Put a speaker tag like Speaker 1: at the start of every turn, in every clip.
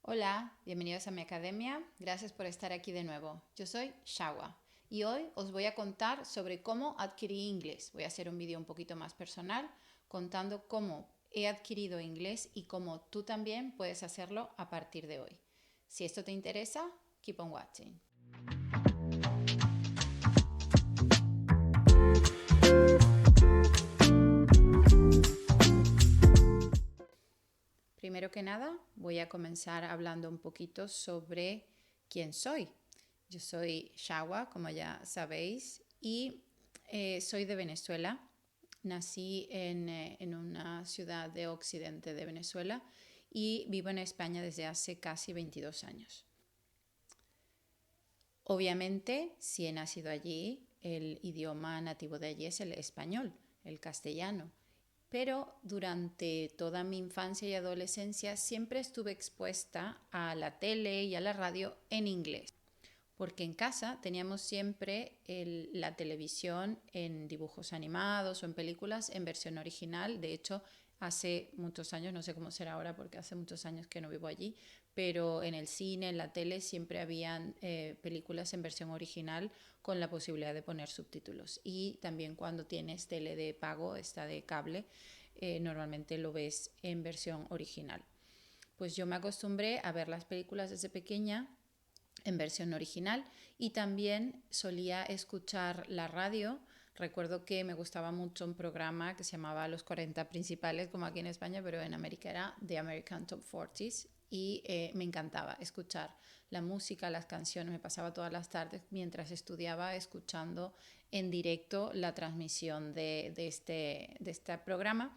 Speaker 1: Hola, bienvenidos a mi academia. Gracias por estar aquí de nuevo. Yo soy Shawa y hoy os voy a contar sobre cómo adquirí inglés. Voy a hacer un vídeo un poquito más personal contando cómo he adquirido inglés y cómo tú también puedes hacerlo a partir de hoy. Si esto te interesa, keep on watching. Primero que nada, voy a comenzar hablando un poquito sobre quién soy. Yo soy Shawa, como ya sabéis, y soy de Venezuela. Nací en una ciudad de occidente de Venezuela y vivo en España desde hace casi 22 años. Obviamente, si he nacido allí, el idioma nativo de allí es el español, el castellano. Pero durante toda mi infancia y adolescencia siempre estuve expuesta a la tele y a la radio en inglés, porque en casa teníamos siempre la televisión en dibujos animados o en películas en versión original. De hecho, hace muchos años, no sé cómo será ahora porque hace muchos años que no vivo allí, pero en el cine, en la tele, siempre habían películas en versión original con la posibilidad de poner subtítulos. Y también cuando tienes tele de pago, esta de cable, normalmente lo ves en versión original. Pues yo me acostumbré a ver las películas desde pequeña en versión original y también solía escuchar la radio. Recuerdo que me gustaba mucho un programa que se llamaba Los 40 Principales, como aquí en España, pero en América era The American Top 40s y me encantaba escuchar la música, las canciones. Me pasaba todas las tardes mientras estudiaba escuchando en directo la transmisión de este programa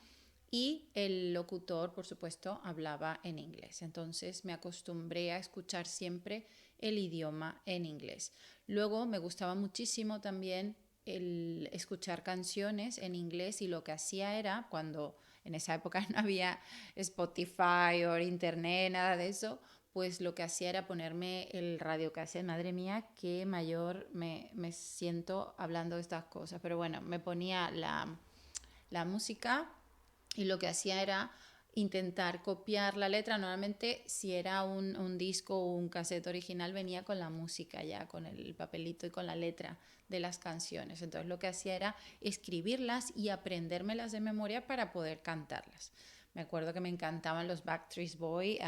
Speaker 1: y el locutor, por supuesto, hablaba en inglés. Entonces me acostumbré a escuchar siempre el idioma en inglés. Luego me gustaba muchísimo también el escuchar canciones en inglés y lo que hacía era, cuando en esa época no había Spotify o internet, nada de eso, pues lo que hacía era ponerme el radiocassette. Madre mía, qué mayor me siento hablando de estas cosas. Pero bueno, me ponía la música y lo que hacía era intentar copiar la letra. Normalmente si era un disco o un cassette original venía con la música ya, con el papelito y con la letra de las canciones. Entonces lo que hacía era escribirlas y aprendérmelas de memoria para poder cantarlas. Me acuerdo que me encantaban los Backstreet Boys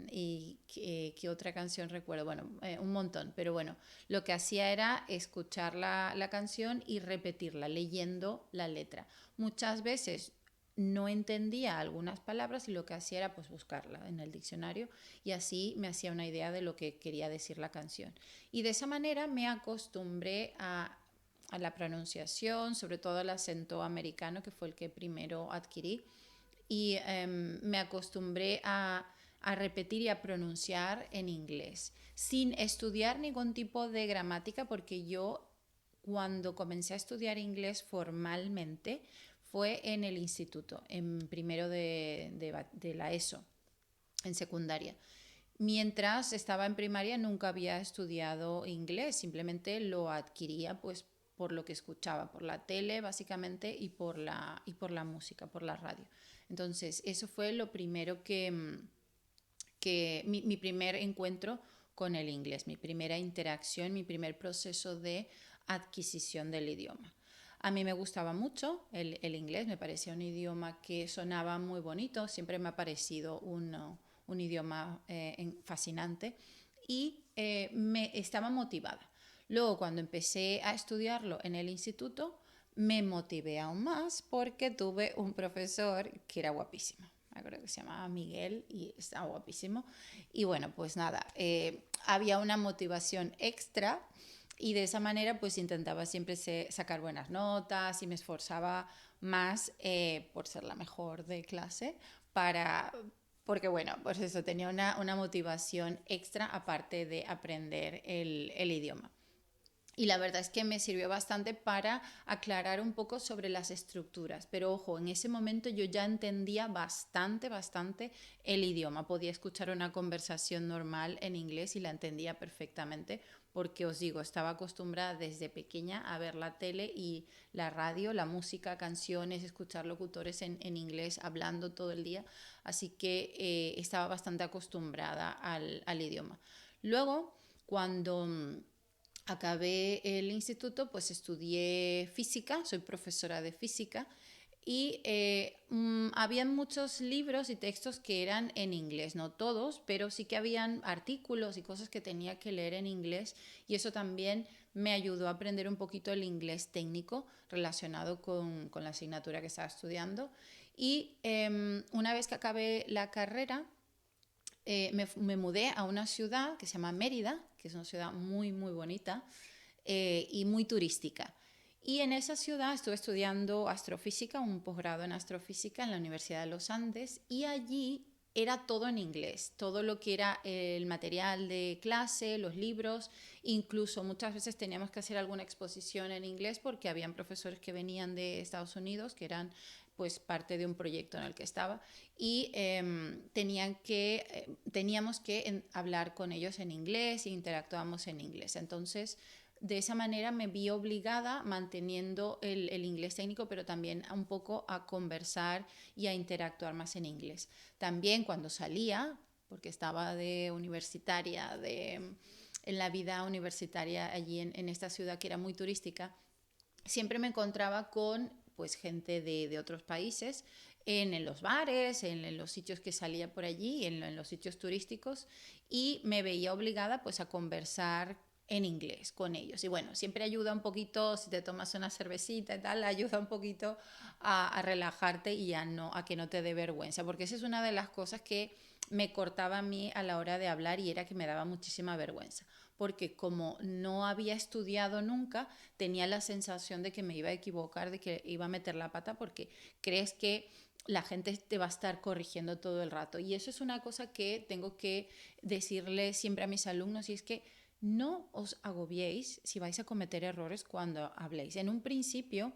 Speaker 1: y ¿qué otra canción recuerdo? Bueno, un montón, pero bueno, lo que hacía era escuchar la canción y repetirla, leyendo la letra. Muchas veces no entendía algunas palabras y lo que hacía era pues buscarla en el diccionario y así me hacía una idea de lo que quería decir la canción. Y de esa manera me acostumbré a la pronunciación, sobre todo al acento americano, que fue el que primero adquirí, y me acostumbré a repetir y a pronunciar en inglés, sin estudiar ningún tipo de gramática, porque yo cuando comencé a estudiar inglés formalmente fue en el instituto, en primero de la ESO, en secundaria. Mientras estaba en primaria nunca había estudiado inglés, simplemente lo adquiría pues por lo que escuchaba, por la tele básicamente y por la música, por la radio. Entonces eso fue lo primero que mi primer encuentro con el inglés, mi primera interacción, mi primer proceso de adquisición del idioma. A mí me gustaba mucho el inglés, me parecía un idioma que sonaba muy bonito, siempre me ha parecido un idioma fascinante y me estaba motivada. Luego, cuando empecé a estudiarlo en el instituto, me motivé aún más porque tuve un profesor que era guapísimo. Me acuerdo que se llamaba Miguel y estaba guapísimo. Y bueno, pues nada, había una motivación extra y de esa manera pues intentaba siempre sacar buenas notas y me esforzaba más por ser la mejor de clase para, porque bueno, pues eso, tenía una motivación extra aparte de aprender el idioma. Y la verdad es que me sirvió bastante para aclarar un poco sobre las estructuras. Pero ojo, en ese momento yo ya entendía bastante el idioma. Podía escuchar una conversación normal en inglés y la entendía perfectamente porque os digo, estaba acostumbrada desde pequeña a ver la tele y la radio, la música, canciones, escuchar locutores en inglés hablando todo el día. Así que estaba bastante acostumbrada al idioma. Luego, cuando acabé el instituto, pues estudié física, soy profesora de física y habían muchos libros y textos que eran en inglés, no todos, pero sí que habían artículos y cosas que tenía que leer en inglés y eso también me ayudó a aprender un poquito el inglés técnico relacionado con la asignatura que estaba estudiando. Y una vez que acabé la carrera, me mudé a una ciudad que se llama Mérida, que es una ciudad muy bonita y muy turística. Y en esa ciudad estuve estudiando astrofísica, un posgrado en astrofísica en la Universidad de los Andes, y allí era todo en inglés, todo lo que era el material de clase, los libros, incluso muchas veces teníamos que hacer alguna exposición en inglés porque habían profesores que venían de Estados Unidos, que eran pues parte de un proyecto en el que estaba y teníamos que hablar con ellos en inglés e interactuábamos en inglés. Entonces, de esa manera me vi obligada manteniendo el inglés técnico, pero también un poco a conversar y a interactuar más en inglés. También cuando salía, porque estaba de universitaria, en la vida universitaria allí en esta ciudad que era muy turística, siempre me encontraba con pues gente de otros países en los bares, en los sitios que salía por allí, en los sitios turísticos y me veía obligada pues a conversar en inglés con ellos. Y bueno, siempre ayuda un poquito, si te tomas una cervecita y tal, ayuda un poquito a relajarte y a que no te dé vergüenza, porque esa es una de las cosas que me cortaba a mí a la hora de hablar y era que me daba muchísima vergüenza, porque como no había estudiado nunca, tenía la sensación de que me iba a equivocar, de que iba a meter la pata, porque crees que la gente te va a estar corrigiendo todo el rato. Y eso es una cosa que tengo que decirle siempre a mis alumnos, y es que no os agobiéis si vais a cometer errores cuando habléis. En un principio,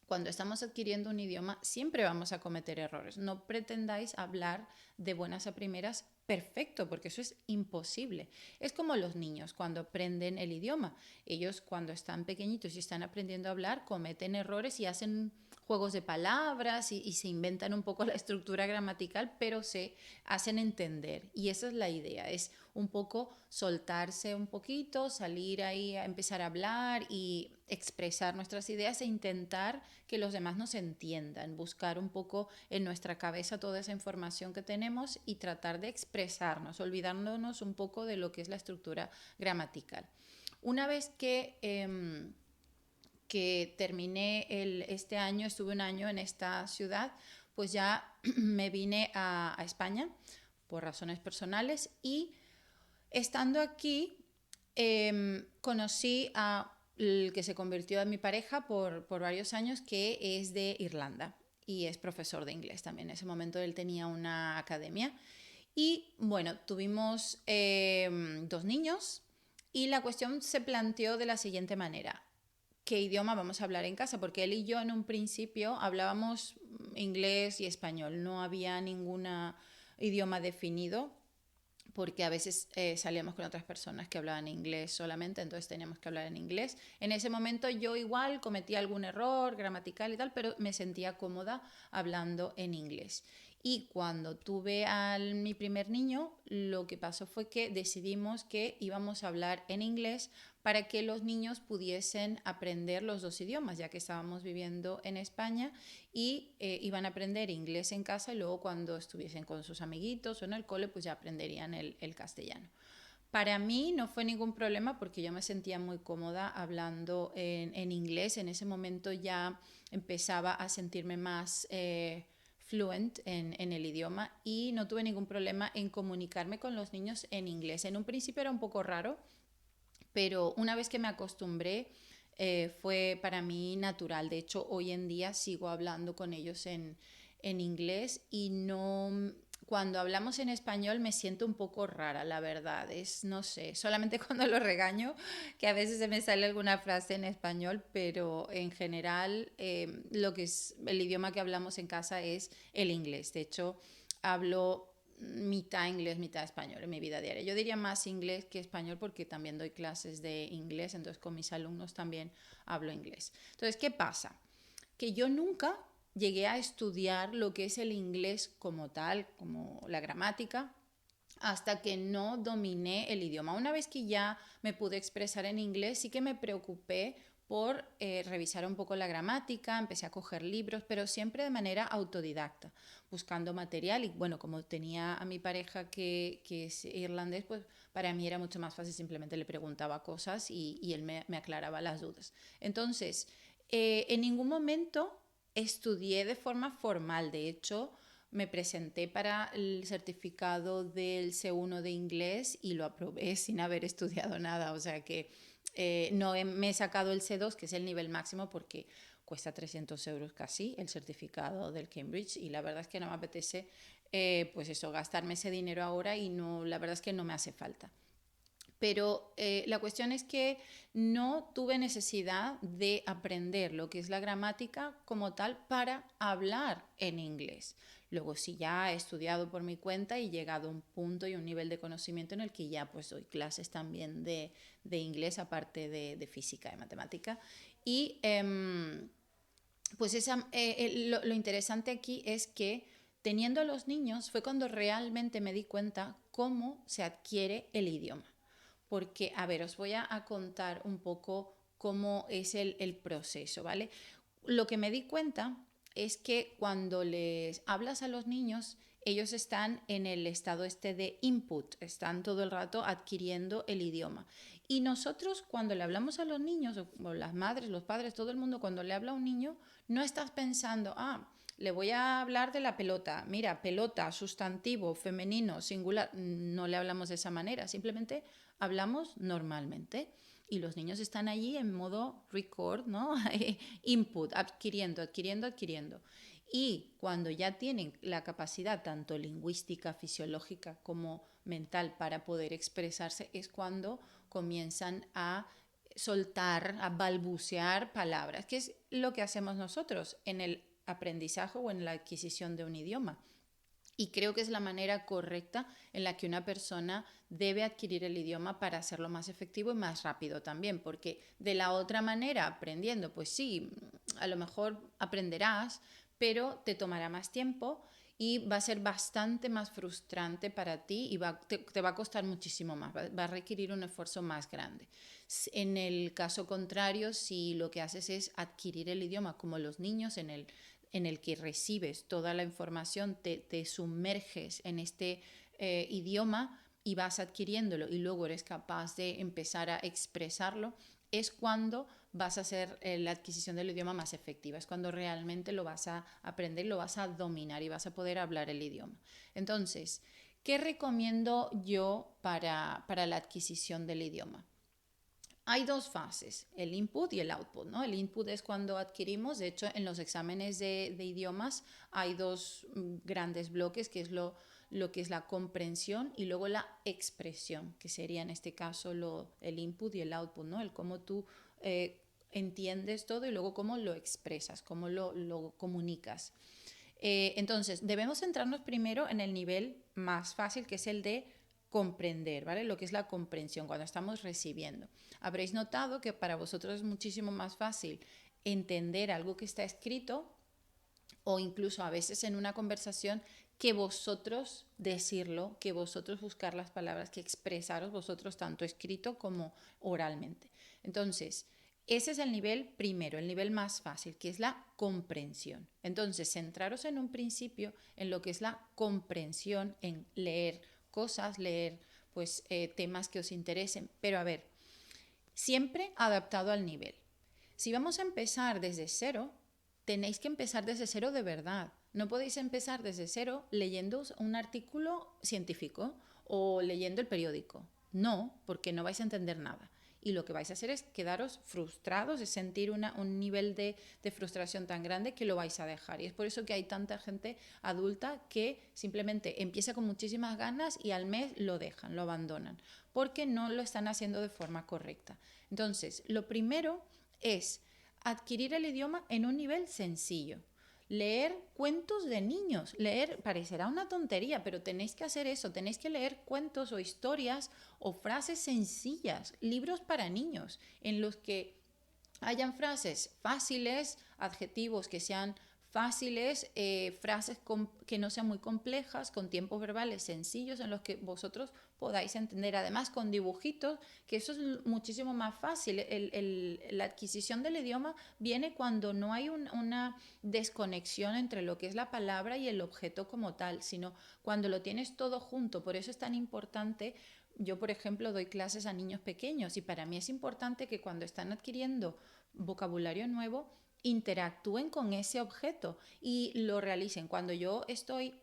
Speaker 1: cuando estamos adquiriendo un idioma, siempre vamos a cometer errores. No pretendáis hablar de buenas a primeras perfecto, porque eso es imposible. Es como los niños cuando aprenden el idioma. Ellos cuando están pequeñitos y están aprendiendo a hablar, cometen errores y hacen juegos de palabras y se inventan un poco la estructura gramatical, pero se hacen entender. Y esa es la idea, es un poco soltarse un poquito, salir ahí a empezar a hablar y expresar nuestras ideas e intentar que los demás nos entiendan, buscar un poco en nuestra cabeza toda esa información que tenemos y tratar de expresarnos, olvidándonos un poco de lo que es la estructura gramatical. Una vez que terminé este año, estuve un año en esta ciudad, pues ya me vine a España por razones personales y estando aquí conocí a el que se convirtió en mi pareja por varios años, que es de Irlanda y es profesor de inglés también. En ese momento él tenía una academia y bueno, tuvimos 2 niños y la cuestión se planteó de la siguiente manera. ¿Qué idioma vamos a hablar en casa? Porque él y yo en un principio hablábamos inglés y español, no había ningún idioma definido porque a veces salíamos con otras personas que hablaban inglés solamente, entonces teníamos que hablar en inglés. En ese momento yo igual cometí algún error gramatical y tal, pero me sentía cómoda hablando en inglés. Y cuando tuve a mi primer niño, lo que pasó fue que decidimos que íbamos a hablar en inglés para que los niños pudiesen aprender los 2 idiomas, ya que estábamos viviendo en España y iban a aprender inglés en casa y luego cuando estuviesen con sus amiguitos o en el cole, pues ya aprenderían el castellano. Para mí no fue ningún problema porque yo me sentía muy cómoda hablando en inglés. En ese momento ya empezaba a sentirme más fluent en el idioma y no tuve ningún problema en comunicarme con los niños en inglés. En un principio era un poco raro, pero una vez que me acostumbré, fue para mí natural. De hecho, hoy en día sigo hablando con ellos en inglés y no, cuando hablamos en español me siento un poco rara, la verdad. Es, no sé, solamente cuando lo regaño, que a veces se me sale alguna frase en español, pero en general lo que es el idioma que hablamos en casa es el inglés. De hecho, hablo mitad inglés, mitad español en mi vida diaria. Yo diría más inglés que español porque también doy clases de inglés, entonces con mis alumnos también hablo inglés. Entonces, ¿qué pasa? Que yo nunca llegué a estudiar lo que es el inglés como tal, como la gramática, hasta que no dominé el idioma. Una vez que ya me pude expresar en inglés, sí que me preocupé por revisar un poco la gramática, empecé a coger libros, pero siempre de manera autodidacta, buscando material. Y bueno, como tenía a mi pareja que es irlandés, pues para mí era mucho más fácil, simplemente le preguntaba cosas y él me aclaraba las dudas. Entonces, en ningún momento estudié de forma formal, de hecho, me presenté para el certificado del C1 de inglés y lo aprobé sin haber estudiado nada. O sea que no me he sacado el C2, que es el nivel máximo, porque cuesta 300 euros casi el certificado del Cambridge y la verdad es que no me apetece pues eso, gastarme ese dinero ahora y no, la verdad es que no me hace falta. Pero la cuestión es que no tuve necesidad de aprender lo que es la gramática como tal para hablar en inglés. Luego sí ya he estudiado por mi cuenta y llegado a un punto y un nivel de conocimiento en el que ya pues doy clases también de inglés aparte de física y matemática. Y pues lo interesante aquí es que teniendo a los niños fue cuando realmente me di cuenta cómo se adquiere el idioma. Porque, a ver, os voy a contar un poco cómo es el proceso, ¿vale? Lo que me di cuenta es que cuando les hablas a los niños, ellos están en el estado este de input, están todo el rato adquiriendo el idioma. Y nosotros cuando le hablamos a los niños, o las madres, los padres, todo el mundo, cuando le habla a un niño, no estás pensando, le voy a hablar de la pelota. Mira, pelota, sustantivo, femenino, singular. No le hablamos de esa manera, simplemente hablamos normalmente. Y los niños están allí en modo record, ¿no? Input, adquiriendo, adquiriendo, adquiriendo. Y cuando ya tienen la capacidad tanto lingüística, fisiológica como mental para poder expresarse, es cuando comienzan a soltar, a balbucear palabras, que es lo que hacemos nosotros en el aprendizaje o en la adquisición de un idioma. Y creo que es la manera correcta en la que una persona debe adquirir el idioma para hacerlo más efectivo y más rápido también, porque de la otra manera, aprendiendo, pues sí, a lo mejor aprenderás, pero te tomará más tiempo y va a ser bastante más frustrante para ti y te va a costar muchísimo más, va a requerir un esfuerzo más grande. En el caso contrario, si lo que haces es adquirir el idioma como los niños en el que recibes toda la información, te sumerges en este idioma y vas adquiriéndolo y luego eres capaz de empezar a expresarlo, es cuando vas a hacer la adquisición del idioma más efectiva, es cuando realmente lo vas a aprender, lo vas a dominar y vas a poder hablar el idioma. Entonces, ¿qué recomiendo yo para la adquisición del idioma? Hay dos fases, el input y el output, ¿no? El input es cuando adquirimos, de hecho en los exámenes de idiomas hay dos grandes bloques, que es lo que es la comprensión y luego la expresión, que sería en este caso el input y el output, ¿no? El cómo tú entiendes todo y luego cómo lo expresas, cómo lo comunicas. Entonces, debemos centrarnos primero en el nivel más fácil, que es el de comprender, ¿vale? Lo que es la comprensión cuando estamos recibiendo. Habréis notado que para vosotros es muchísimo más fácil entender algo que está escrito o incluso a veces en una conversación que vosotros decirlo, que vosotros buscar las palabras, que expresaros vosotros tanto escrito como oralmente. Entonces, ese es el nivel primero, el nivel más fácil, que es la comprensión. Entonces, centraros en un principio en lo que es la comprensión, en leer cosas, leer pues temas que os interesen. Pero a ver, siempre adaptado al nivel. Si vamos a empezar desde cero, tenéis que empezar desde cero de verdad. No podéis empezar desde cero leyendo un artículo científico o leyendo el periódico. No, porque no vais a entender nada. y lo que vais a hacer es quedaros frustrados, es sentir un nivel de frustración tan grande que lo vais a dejar. Y es por eso que hay tanta gente adulta que simplemente empieza con muchísimas ganas y al mes lo dejan, lo abandonan, porque no lo están haciendo de forma correcta. Entonces, lo primero es adquirir el idioma en un nivel sencillo. Leer cuentos de niños. Leer parecerá una tontería, pero tenéis que hacer eso. Tenéis que leer cuentos o historias o frases sencillas, libros para niños, en los que hayan frases fáciles, adjetivos que sean fáciles, frases que no sean muy complejas, con tiempos verbales sencillos en los que vosotros podáis entender, además con dibujitos, que eso es muchísimo más fácil. La adquisición del idioma viene cuando no hay una desconexión entre lo que es la palabra y el objeto como tal, sino cuando lo tienes todo junto. Por eso es tan importante. Yo, por ejemplo, doy clases a niños pequeños y para mí es importante que cuando están adquiriendo vocabulario nuevo, interactúen con ese objeto y lo realicen. Cuando yo estoy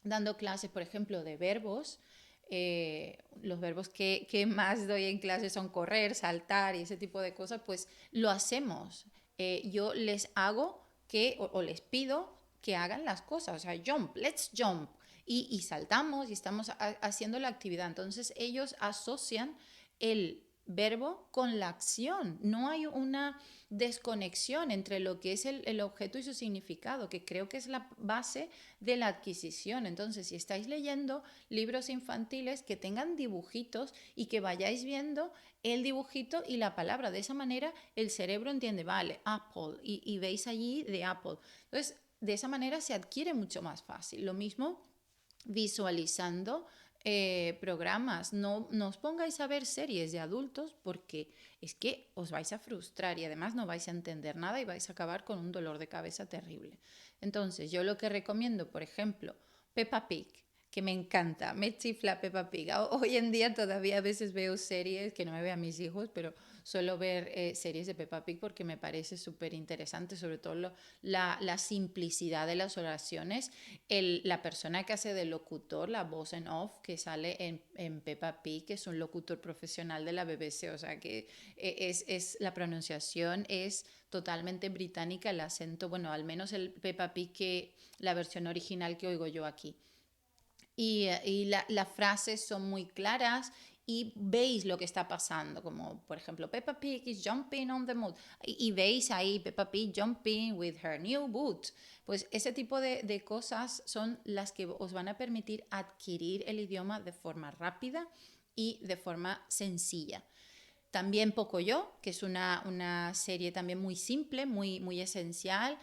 Speaker 1: dando clases, por ejemplo, de verbos, los verbos que más doy en clase son correr, saltar y ese tipo de cosas, pues lo hacemos. Yo les hago o les pido que hagan las cosas, o sea, jump, let's jump. Y saltamos y estamos haciendo la actividad. Entonces ellos asocian el verbo con la acción. No hay una desconexión entre lo que es el objeto y su significado, que creo que es la base de la adquisición. Entonces, si estáis leyendo libros infantiles, que tengan dibujitos y que vayáis viendo el dibujito y la palabra. De esa manera el cerebro entiende, vale, apple, y veis allí de apple. Entonces, de esa manera se adquiere mucho más fácil. Lo mismo visualizando programas. No os pongáis a ver series de adultos porque es que os vais a frustrar y además no vais a entender nada y vais a acabar con un dolor de cabeza terrible. Entonces, yo lo que recomiendo, por ejemplo, Peppa Pig, que me encanta, me chifla Peppa Pig. Hoy en día todavía a veces veo series, que no me vean mis hijos, pero suelo ver series de Peppa Pig porque me parece súper interesante, sobre todo la simplicidad de las oraciones. La persona que hace de locutor, la voz en off, que sale en Peppa Pig, que es un locutor profesional de la BBC, o sea que la pronunciación es totalmente británica, el acento, bueno, al menos el Peppa Pig, que la versión original que oigo yo aquí. Y las frases son muy claras y veis lo que está pasando, como por ejemplo, Peppa Pig is jumping on the moon, y veis ahí Peppa Pig jumping with her new boots. Pues ese tipo de cosas son las que os van a permitir adquirir el idioma de forma rápida y de forma sencilla. También Pocoyo, que es una serie también muy simple, muy esencial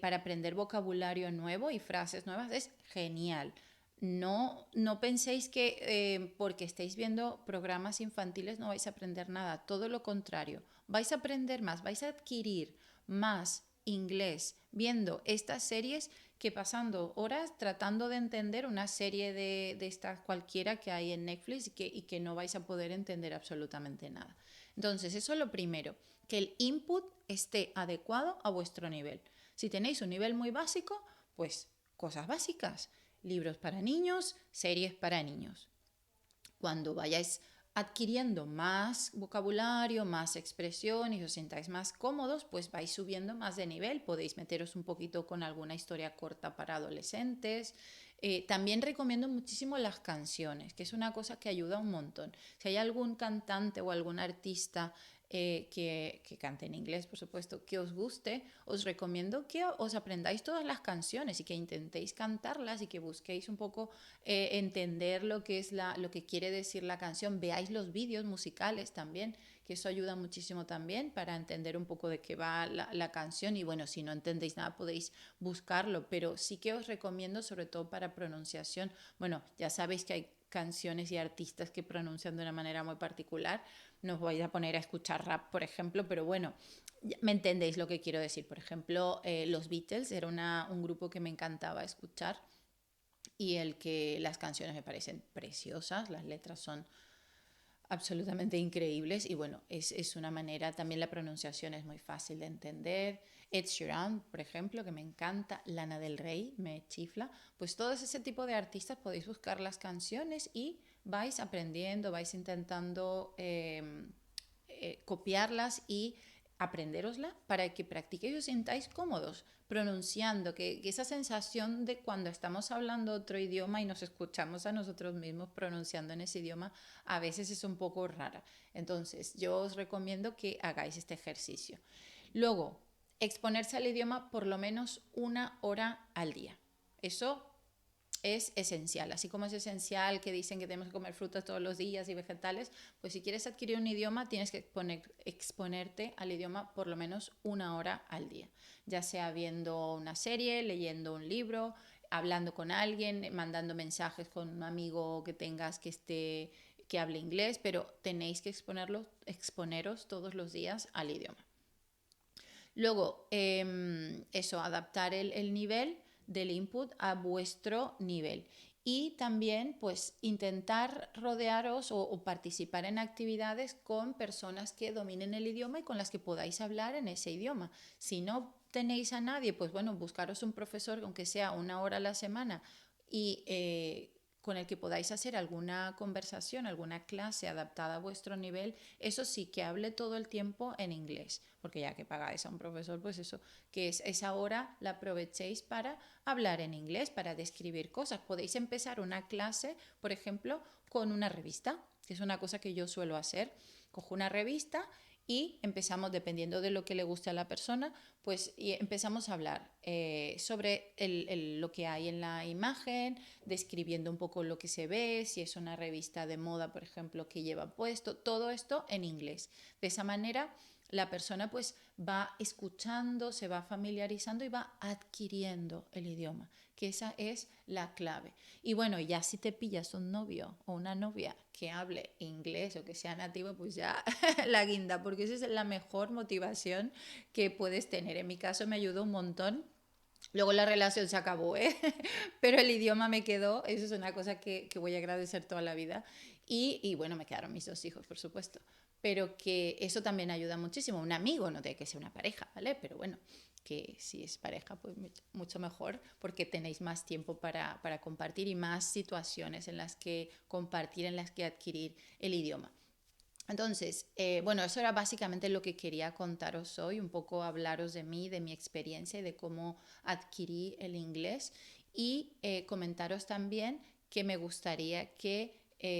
Speaker 1: para aprender vocabulario nuevo y frases nuevas, es genial. No penséis que porque estáis viendo programas infantiles no vais a aprender nada, todo lo contrario, vais a aprender más, vais a adquirir más inglés viendo estas series que pasando horas tratando de entender una serie de estas cualquiera que hay en Netflix y que no vais a poder entender absolutamente nada. Entonces, eso es lo primero, que el input esté adecuado a vuestro nivel. Si tenéis un nivel muy básico, pues cosas básicas, libros para niños, series para niños. Cuando vayáis adquiriendo más vocabulario, más expresión y os sintáis más cómodos, pues vais subiendo más de nivel. Podéis meteros un poquito con alguna historia corta para adolescentes. También recomiendo muchísimo las canciones, que es una cosa que ayuda un montón. Si hay algún cantante o algún artista que cante en inglés, por supuesto, que os guste, os recomiendo que os aprendáis todas las canciones y que intentéis cantarlas y que busquéis un poco entender lo que es lo que quiere decir la canción. Veáis los vídeos musicales también, que eso ayuda muchísimo también para entender un poco de qué va la canción. Y bueno, si no entendéis nada podéis buscarlo, pero sí que os recomiendo, sobre todo para pronunciación. Bueno, ya sabéis que hay canciones y artistas que pronuncian de una manera muy particular. No os vais a poner a escuchar rap, por ejemplo, pero bueno, me entendéis lo que quiero decir. Por ejemplo, los Beatles era un grupo que me encantaba escuchar y el que las canciones me parecen preciosas, las letras son absolutamente increíbles y bueno, es una manera, también la pronunciación es muy fácil de entender. Ed Sheeran, por ejemplo, que me encanta, Lana del Rey, me chifla, pues todo ese tipo de artistas podéis buscar las canciones y vais aprendiendo, vais intentando copiarlas y aprenderosla para que practiquéis y os sintáis cómodos pronunciando, que esa sensación de cuando estamos hablando otro idioma y nos escuchamos a nosotros mismos pronunciando en ese idioma a veces es un poco rara. Entonces yo os recomiendo que hagáis este ejercicio. Luego, exponerse al idioma por lo menos 1 hora al día. Eso es esencial, así como es esencial que dicen que tenemos que comer frutas todos los días y vegetales, pues si quieres adquirir un idioma tienes que exponerte al idioma por lo menos 1 hora al día, ya sea viendo una serie, leyendo un libro, hablando con alguien, mandando mensajes con un amigo que tengas que hable inglés, pero tenéis que exponeros todos los días al idioma. Luego, eso, adaptar el nivel del input a vuestro nivel. Y también, pues, intentar rodearos o participar en actividades con personas que dominen el idioma y con las que podáis hablar en ese idioma. Si no tenéis a nadie, pues bueno, buscaros un profesor, aunque sea 1 hora a la semana, y con el que podáis hacer alguna conversación, alguna clase adaptada a vuestro nivel, eso sí, que hable todo el tiempo en inglés, porque ya que pagáis a un profesor, pues eso, que esa hora la aprovechéis para hablar en inglés, para describir cosas. Podéis empezar una clase, por ejemplo, con una revista, que es una cosa que yo suelo hacer. Cojo una revista y empezamos, dependiendo de lo que le guste a la persona, pues empezamos a hablar sobre lo que hay en la imagen, describiendo un poco lo que se ve, si es una revista de moda, por ejemplo, que lleva puesto, todo esto en inglés. De esa manera la persona pues va escuchando, se va familiarizando y va adquiriendo el idioma, que esa es la clave. Y bueno, ya si te pillas un novio o una novia que hable inglés o que sea nativo, pues ya la guinda, porque esa es la mejor motivación que puedes tener. En mi caso me ayudó un montón. Luego la relación se acabó, ¿eh? Pero el idioma me quedó, eso es una cosa que voy a agradecer toda la vida. Y bueno, me quedaron mis 2 hijos, por supuesto. Pero que eso también ayuda muchísimo. Un amigo, no tiene que ser una pareja, ¿vale? Pero bueno, que si es pareja, pues mucho mejor, porque tenéis más tiempo para compartir y más situaciones en las que compartir, en las que adquirir el idioma. Entonces, bueno, eso era básicamente lo que quería contaros hoy, un poco hablaros de mí, de mi experiencia y de cómo adquirí el inglés y comentaros también que me gustaría que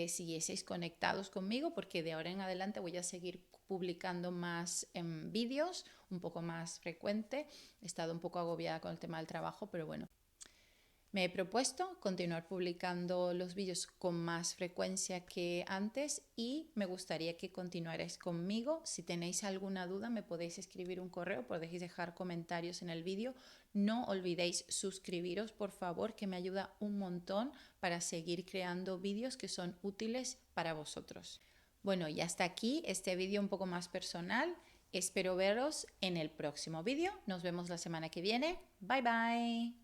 Speaker 1: siguieseis conectados conmigo porque de ahora en adelante voy a seguir publicando más vídeos, un poco más frecuente. He estado un poco agobiada con el tema del trabajo, pero bueno. Me he propuesto continuar publicando los vídeos con más frecuencia que antes y me gustaría que continuarais conmigo. Si tenéis alguna duda me podéis escribir un correo, podéis dejar comentarios en el vídeo. No olvidéis suscribiros, por favor, que me ayuda un montón para seguir creando vídeos que son útiles para vosotros. Bueno, y hasta aquí este vídeo un poco más personal. Espero veros en el próximo vídeo. Nos vemos la semana que viene. Bye bye.